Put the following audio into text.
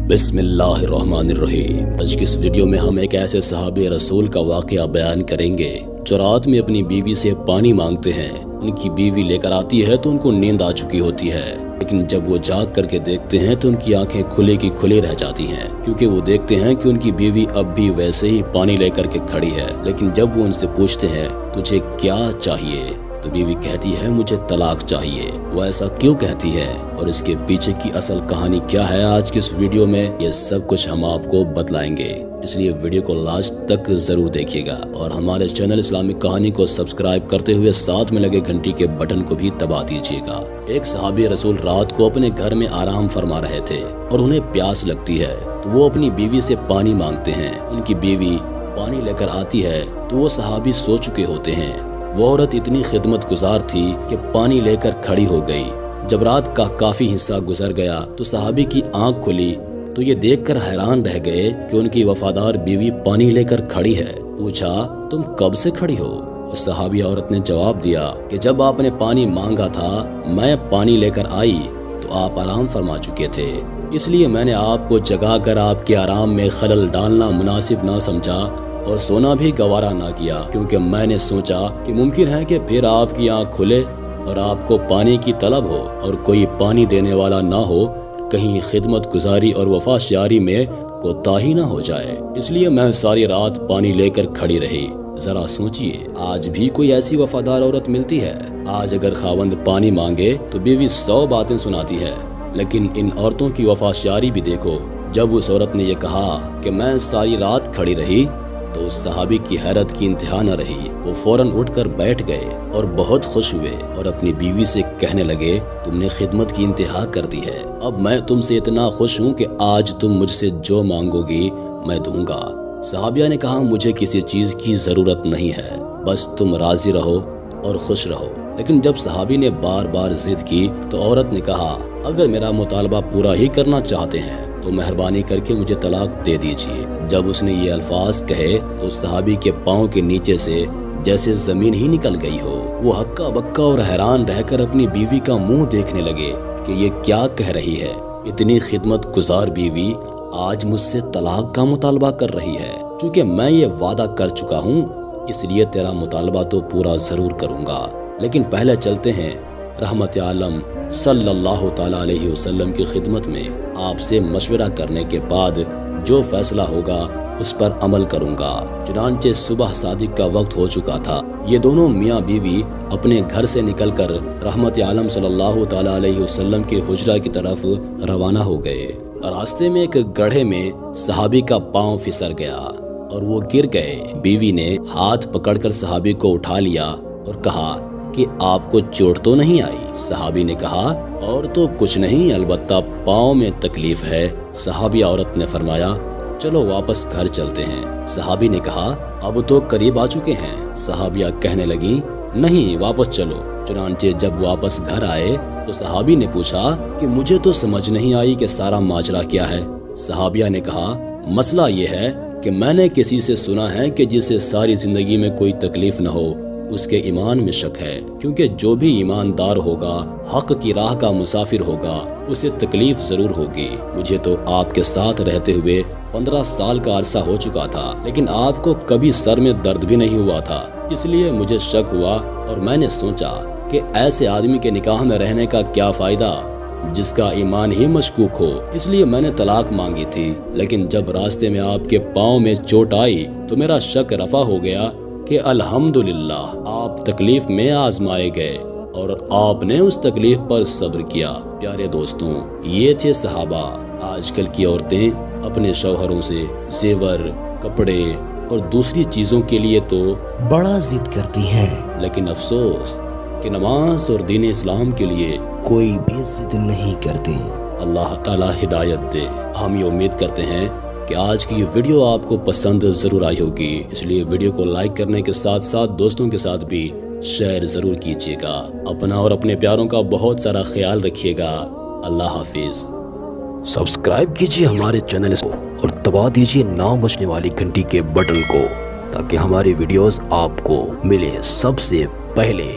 बिस्मिल्लाहिर्रहमानिर्रहीम। आज की इस वीडियो में हम एक ऐसे सहाबी रसूल का वाक़या बयान करेंगे जो रात में अपनी बीवी से पानी मांगते हैं। उनकी बीवी लेकर आती है तो उनको नींद आ चुकी होती है, लेकिन जब वो जाग करके देखते हैं तो उनकी आंखें खुले की खुले रह जाती हैं, क्योंकि वो देखते हैं कि उनकी बीवी अब भी वैसे ही पानी लेकर के खड़ी है। लेकिन जब वो उनसे पूछते हैं तुझे क्या चाहिए, तो बीवी कहती है मुझे तलाक चाहिए। वो ऐसा क्यों कहती है और इसके पीछे की असल कहानी क्या है, आज की इस वीडियो में ये सब कुछ हम आपको बतलाएंगे। इसलिए वीडियो को लास्ट तक जरूर देखिएगा और हमारे चैनल इस्लामिक कहानी को सब्सक्राइब करते हुए साथ में लगे घंटी के बटन को भी दबा दीजिएगा। एक सहाबी रसूल रात को अपने घर में आराम फरमा रहे थे और उन्हें प्यास लगती है, तो वो अपनी बीवी से पानी मांगते हैं। उनकी बीवी पानी लेकर आती है तो वो सहाबी सो चुके होते हैं। वो औरत इतनी खिदमत गुजार थी कि पानी लेकर खड़ी हो गई। जब रात का काफी हिस्सा गुजर गया तो सहाबी की आंख खुली तो ये देखकर हैरान रह गए कि उनकी वफादार बीवी पानी लेकर खड़ी है। पूछा तुम कब से खड़ी हो? उस सहाबी औरत ने जवाब दिया कि जब आपने पानी मांगा था मैं पानी लेकर आई तो आप आराम फरमा चुके थे, इसलिए मैंने आपको जगा कर आपके आराम में खलल डालना मुनासिब ना समझा और सोना भी गवारा ना किया, क्योंकि मैंने सोचा कि मुमकिन है कि फिर आपकी आंख खुले और आपको पानी की तलब हो और कोई पानी देने वाला ना हो, कहीं खिदमत गुजारी और वफादारी में कोताही ना हो जाए। इसलिए मैं सारी रात पानी लेकर खड़ी रही। जरा सोचिए, आज भी कोई ऐसी वफादार औरत मिलती है? आज अगर खावंद पानी मांगे तो बीवी 100 बातें सुनाती है, लेकिन इन औरतों की वफादारी भी देखो। जब उस औरत ने यह कहा कि मैं सारी रात खड़ी रही तो उस सहाबी की हैरत की इंतहा न रही। वो फौरन उठकर बैठ गए और बहुत खुश हुए और अपनी बीवी से कहने लगे तुमने खिदमत की इंतहा कर दी है। अब मैं तुमसे इतना खुश हूँ कि आज तुम मुझसे जो मांगोगी मैं दूंगा। सहाबिया ने कहा मुझे किसी चीज की जरूरत नहीं है, बस तुम राजी रहो और खुश रहो। लेकिन जब सहाबी ने बार बार जिद की तो औरत ने कहा अगर मेरा मुतालबा पूरा ही करना चाहते हैं तो मेहरबानी करके मुझे तलाक दे दीजिए। जब उसने ये अल्फाज कहे तो सहाबी के पाँव के नीचे से जैसे जमीन ही निकल गई हो। वो हक्का बक्का और हैरान रहकर अपनी बीवी का मुंह देखने लगे कि ये क्या कह रही है। इतनी खिदमत गुजार बीवी आज मुझसे तलाक का मुतालबा कर रही है। चूँकि मैं ये वादा कर चुका हूँ इसलिए तेरा मुतालबा तो पूरा जरूर करूँगा, लेकिन पहले चलते हैं रहमत आलम सल्लल्लाहु ताला अलैहि वसल्लम की खिदमत में। आपसे मशवरा करने के बाद जो फैसला होगा उस पर अमल करूंगा। चुनांचे सुबह सादिक का वक्त हो चुका था। ये दोनों मियाँ बीवी अपने घर से निकलकर रहमत आलम सल्लल्लाहु ताला अलैहि वसल्लम के हुजरा की तरफ रवाना हो गए। रास्ते में एक गड्ढे में सहाबी का पांव फिसल गया और वो गिर गए। बीवी ने हाथ पकड़कर सहाबी को उठा लिया और कहा कि आपको चोट तो नहीं आई? सहाबी ने कहा और तो कुछ नहीं, अलबत्ता पाँव में तकलीफ है। सहाबी औरत ने फरमाया चलो वापस घर चलते हैं। सहाबी ने कहा अब तो करीब आ चुके हैं। सहाबिया कहने लगी नहीं वापस चलो। चुनांचे जब वापस घर आए तो सहाबी ने पूछा कि मुझे तो समझ नहीं आई कि सारा माजरा क्या है। सहाबिया ने कहा मसला ये है कि मैंने किसी से सुना है कि जिसे सारी जिंदगी में कोई तकलीफ न हो उसके ईमान में शक है, क्योंकि जो भी ईमानदार होगा हक की राह का मुसाफिर होगा उसे तकलीफ जरूर होगी। मुझे तो आपके साथ रहते हुए 15 साल का अरसा हो चुका था, लेकिन आपको कभी सर में दर्द भी नहीं हुआ था, इसलिए मुझे शक हुआ और मैंने सोचा कि ऐसे आदमी के निकाह में रहने का क्या फायदा जिसका ईमान ही मशकूक हो। इसलिए मैंने तलाक मांगी थी, लेकिन जब रास्ते में आपके पाँव में चोट आई तो मेरा शक रफा हो गया कि अल्हम्दुलिल्लाह आप तकलीफ में आजमाए गए और आपने उस तकलीफ पर सब्र किया। प्यारे दोस्तों, ये थे सहाबा। आजकल की औरतें अपने शौहरों से जेवर, कपड़े और दूसरी चीजों के लिए तो बड़ा जिद करती हैं, लेकिन अफसोस कि नमाज और दीन इस्लाम के लिए कोई भी जिद नहीं करते। अल्लाह ताला हिदायत दे। हम ये उम्मीद करते हैं कि आज की वीडियो आपको पसंद जरूर आई होगी, इसलिए वीडियो को लाइक करने के साथ साथ दोस्तों के साथ भी शेयर जरूर कीजिएगा। अपना और अपने प्यारों का बहुत सारा ख्याल रखिएगा। अल्लाह हाफिज। सब्सक्राइब कीजिए हमारे चैनल को और दबा दीजिए नाम बजने वाली घंटी के बटन को, ताकि हमारी वीडियोस आपको मिले सबसे पहले।